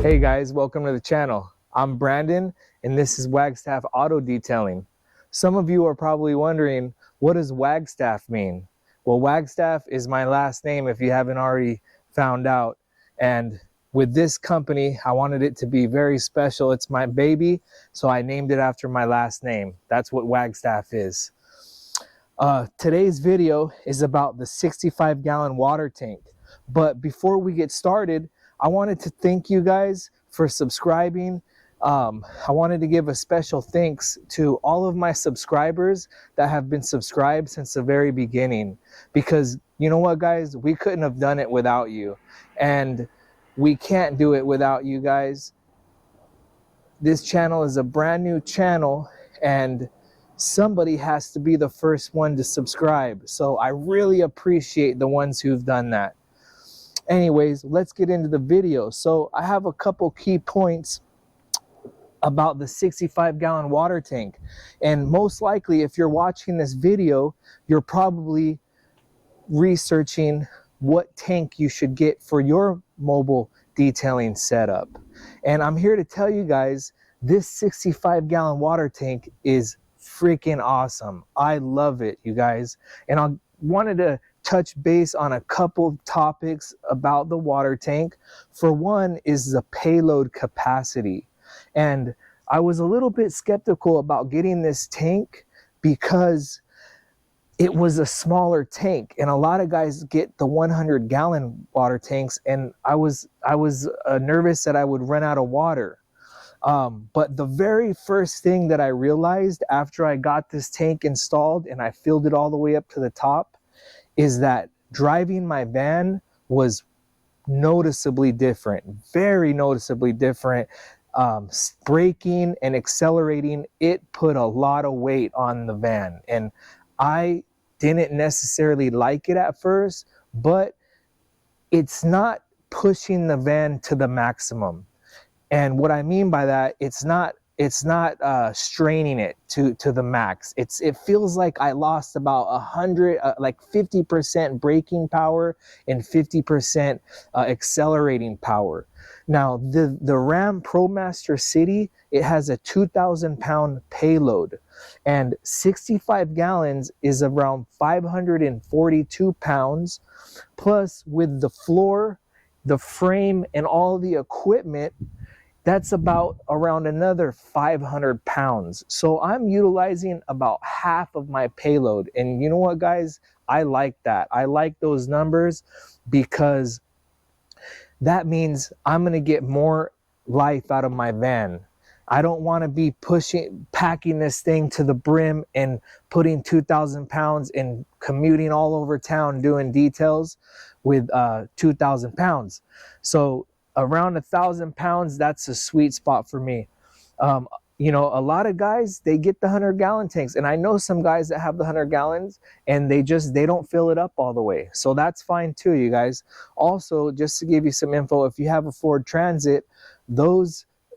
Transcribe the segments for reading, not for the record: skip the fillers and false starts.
Hey guys, welcome to the channel. I'm Brandon and this is Wagstaff Auto Detailing. Some of you are probably wondering, what does Wagstaff mean? Well, Wagstaff is my last name if you haven't already found out. And with this company, I wanted it to be very special. It's my baby, so I named it after my last name. That's what Wagstaff is. Today's video is about the 65-gallon water tank. But before we get started, I wanted to thank you guys for subscribing. I wanted to give a special thanks to all of my subscribers that have been subscribed since the very beginning. Because you know what, guys? We couldn't have done it without you. And we can't do it without you guys. This channel is a brand new channel and somebody has to be the first one to subscribe. So I really appreciate the ones who've done that. Anyways, let's get into the video. So I have a couple key points about the 65-gallon water tank. And most likely, if you're watching this video, you're probably researching what tank you should get for your mobile detailing setup. And I'm here to tell you guys, this 65-gallon water tank is freaking awesome. I love it, you guys. And I wanted to touch base on a couple topics about the water tank. For one is the payload capacity. And I was a little bit skeptical about getting this tank because it was a smaller tank, and a lot of guys get the 100-gallon water tanks, and I was nervous that I would run out of water. But the very first thing that I realized after I got this tank installed and I filled it all the way up to the top is that driving my van was noticeably different, very noticeably different. Braking and accelerating, it put a lot of weight on the van, and I didn't necessarily like it at first, but it's not pushing the van to the maximum. And what I mean by that, it's not straining it to the max. It feels like I lost about 50% braking power and 50% accelerating power. Now the Ram ProMaster City, it has a 2,000-pound payload, and 65 gallons is around 542 pounds. Plus, with the floor, the frame, and all the equipment, that's about around another 500 pounds. So I'm utilizing about half of my payload. And you know what, guys? I like that. I like those numbers because that means I'm going to get more life out of my van. I don't want to be packing this thing to the brim and putting 2,000 pounds and commuting all over town doing details with 2,000 pounds. So around 1,000 pounds, that's a sweet spot for me. You know, a lot of guys, they get the 100-gallon tanks, and I know some guys that have the 100 gallons and they don't fill it up all the way. So that's fine too, you guys. Also, just to give you some info, if you have a Ford Transit,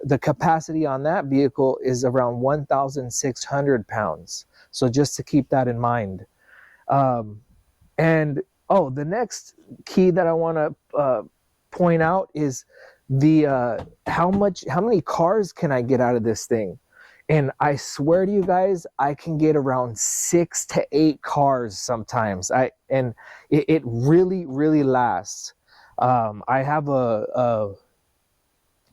the capacity on that vehicle is around 1,600 pounds. So just to keep that in mind. And the next key that I want to point out is the how many cars can I get out of this thing. And I swear to you guys, I can get around 6 to 8 cars sometimes. It really lasts. I have a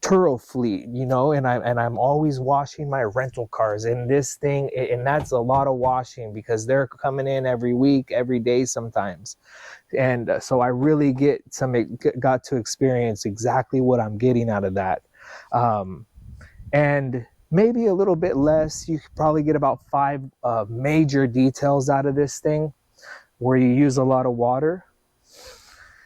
Turo fleet, you know, and I'm always washing my rental cars, and this thing, and that's a lot of washing because they're coming in every week, every day sometimes. And so I really got to experience exactly what I'm getting out of that. And maybe a little bit less, you could probably get about 5 major details out of this thing where you use a lot of water.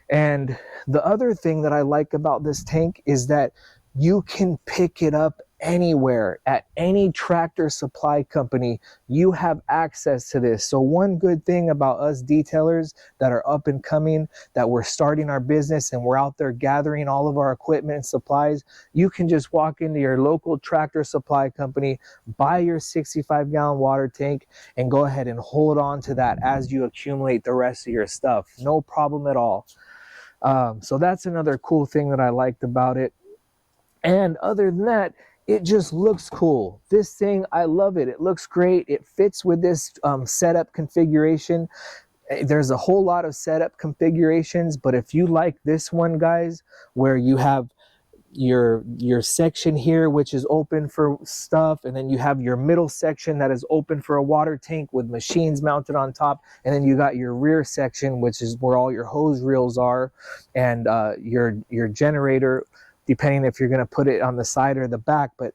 And the other thing that I like about this tank is that you can pick it up anywhere at any tractor supply company. You have access to this. So one good thing about us detailers that are up and coming, that we're starting our business and we're out there gathering all of our equipment and supplies, you can just walk into your local tractor supply company, buy your 65-gallon water tank, and go ahead and hold on to that as you accumulate the rest of your stuff. No problem at all. So that's another cool thing that I liked about it. And other than that, it just looks cool. This thing, I love it. It looks great. It fits with this setup configuration. There's a whole lot of setup configurations, but if you like this one, guys, where you have your section here which is open for stuff, and then you have your middle section that is open for a water tank with machines mounted on top, and then you got your rear section which is where all your hose reels are, and your generator, depending if you're going to put it on the side or the back, but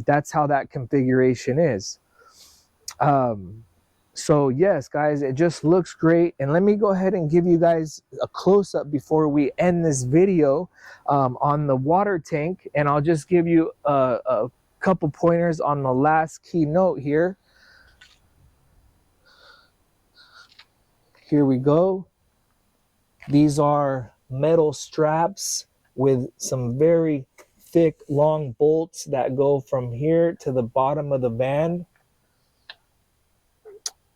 that's how that configuration is. So yes, guys, it just looks great. And let me go ahead and give you guys a close-up before we end this video on the water tank. And I'll just give you a couple pointers on the last key note here. Here we go. These are metal straps with some very thick, long bolts that go from here to the bottom of the van.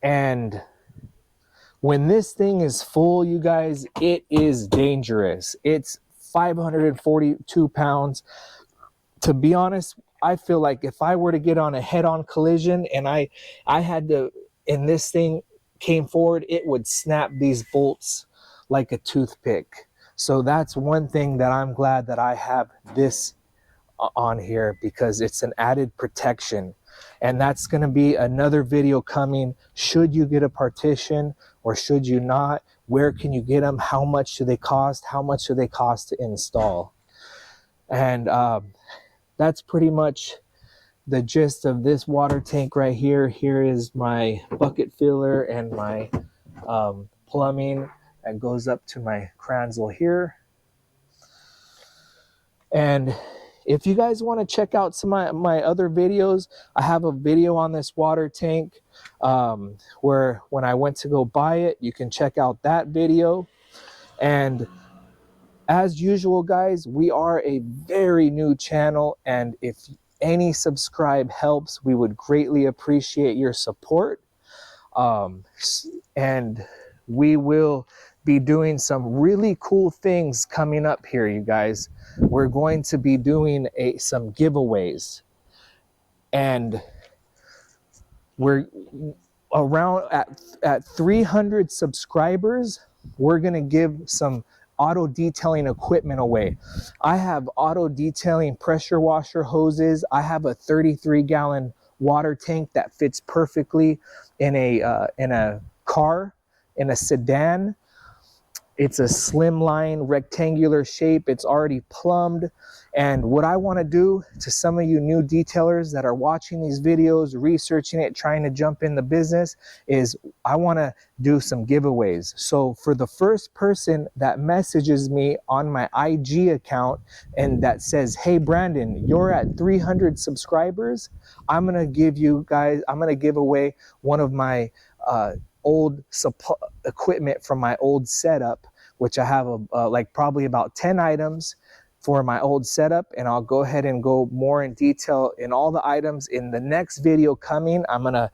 And when this thing is full, you guys, it is dangerous. It's 542 pounds. To be honest, I feel like if I were to get on a head-on collision and I had to, and this thing came forward, it would snap these bolts like a toothpick. So that's one thing that I'm glad that I have this on here, because it's an added protection. And that's going to be another video coming. Should you get a partition or should you not? Where can you get them? How much do they cost? How much do they cost to install? And that's pretty much the gist of this water tank right here. Here is my bucket filler and my plumbing that goes up to my kranzel here. And if you guys want to check out some of my other videos, I have a video on this water tank where when I went to go buy it, you can check out that video. And as usual, guys, we are a very new channel, and if any subscribe helps, we would greatly appreciate your support. And we will be doing some really cool things coming up here, you guys. We're going to be doing some giveaways, and we're around at 300 subscribers. We're going to give some auto detailing equipment away. I have auto detailing pressure washer hoses. I have a 33-gallon water tank that fits perfectly in a car, in a sedan. It's a slimline rectangular shape. It's already plumbed. And what I want to do to some of you new detailers that are watching these videos, researching it, trying to jump in the business, is I want to do some giveaways. So for the first person that messages me on my IG account and that says, "Hey Brandon, you're at 300 subscribers," I'm going to give away one of my old equipment from my old setup, which I have like probably about 10 items for my old setup, and I'll go ahead and go more in detail in all the items in the next video coming. I'm gonna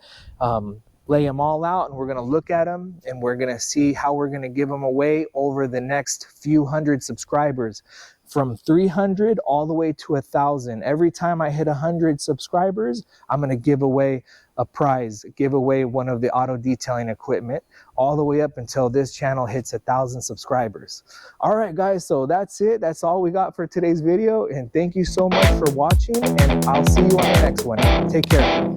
lay them all out, and we're gonna look at them, and we're gonna see how we're gonna give them away over the next few hundred subscribers, from 300 all the way to 1,000. Every time I hit 100 subscribers, I'm gonna give away a prize, give away one of the auto detailing equipment, all the way up until this channel hits 1,000 subscribers. All right, guys, so that's it. That's all we got for today's video, and thank you so much for watching, and I'll see you on the next one. Take care.